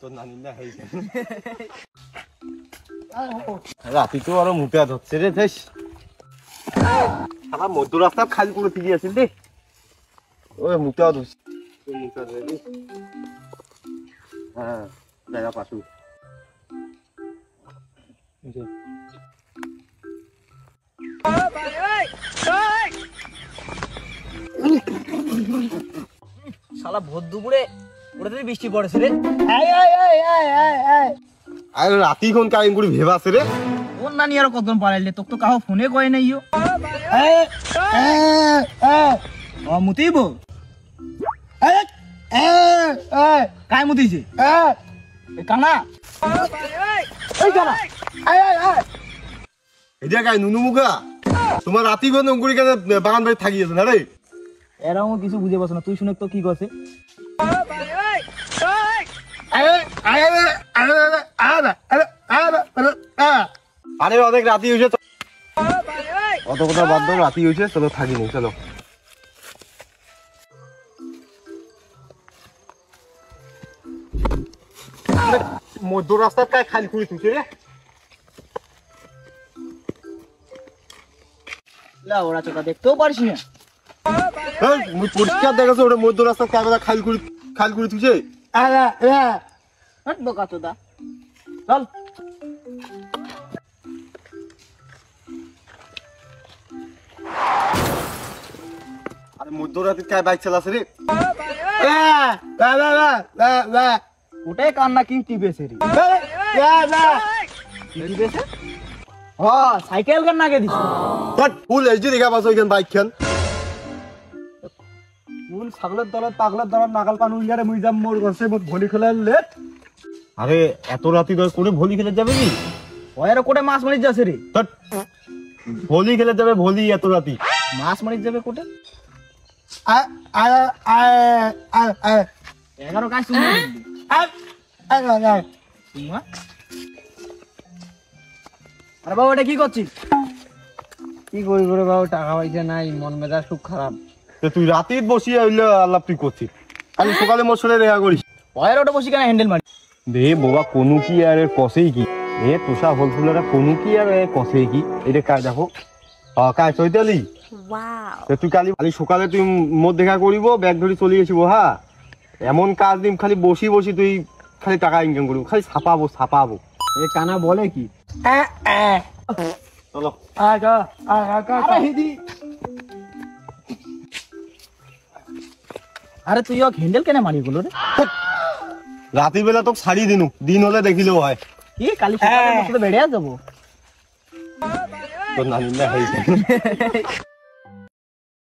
তোর নানির না হয়ে রাতি তো আরো মুখে ধরছে রে দেশ আমার মধ্য রাস্তা খালি করে থেকে আসিল রে ওই মুখে ধরছে মুখে ধরে হ্যাঁ জায়গা পাশু শালা ভোর দুপুরে ওটা তো বৃষ্টি পড়েছে রে আর রাতি কোন কাহিনী করে ভেবাছে রে ওর নানি আর কতক্ষণ পালাইলে তোকে তো কাহো ফোনে কয় নাই মুতিব কাই মুতিছে কানা এটা কাই নুনু মুখা তোমার রাতি কোন অঙ্কুরি কেন বাগান বাড়ি থাকিয়েছে না রে এরাও কিছু বুঝে পাস না তুই শুনে তো কি করছে আরে অনেক রাতি হয়েছে অত কথা বাদ দাও রাতি হয়েছে চলো থাকিনি চলো মধ্য রাস্তার কায় খালি করে তুলছে রে ওরা চোখা দেখতেও পারিস না পরিষ্কার দেখাচ্ছে ওটা মধ্য রাস্তার কাগজা খালি করে তুলছে বোকা তো দা চল আরে মধ্যরাতে কায় বাইক চালাছে রে ওটাই কান্না কি টিপেছে রে টিপেছে সাইকেল কান নাগে দিছে ফুল এসডি দেখা পাচ্ছ ওইখান বাইক খান ফুল ছাগলের দলত পাগলের দলত নাগাল পান উইয়ারে মুই যাম মোর গছে মোর ভলি খেলার লেট আরে এত রাতি করে ভলি খেলে যাবে কি ওয়ারে কোটে মাছ মারি যাচ্ছে রে ভলি খেলে যাবে ভলি এত রাতি মাছ মারি যাবে কোটে 11 কাজ শুনে আরে বাবা এটা কি করছিস কি করি করে বাবা টাকা পয়সা নাই মন মেজাজ খুব খারাপ তুই রাতে বসিয়ে হইলে আল্লাহ তুই করছিস আমি সকালে মোর সাথে দেখা করিস ওয়ার ওটা বসি কেন হ্যান্ডেল মারি দে বাবা কোনো কি আর কষেই কি এ তোষা হলফুলারা কোনো কি আর কষেই কি এটা কাজ দেখো কাজ চৈতালি তুই কালি সকালে তুই মোর দেখা করিব ব্যাগ ধরে চলে গেছিব হ্যাঁ এমন কাজ দিম খালি বসি বসি তুই খালি টাকা ইনকাম করিব খালি ছাপাবো এ কানা বলে কি চলো আরে তুই হ্যান্ডেল কেন মারি গুলো রে রাতি বেলা তো ছাড়ি দিনু দিন হলে দেখিলেও হয় কি কালি সকালে বেড়ে যাবো তোর নানি না হয়েছে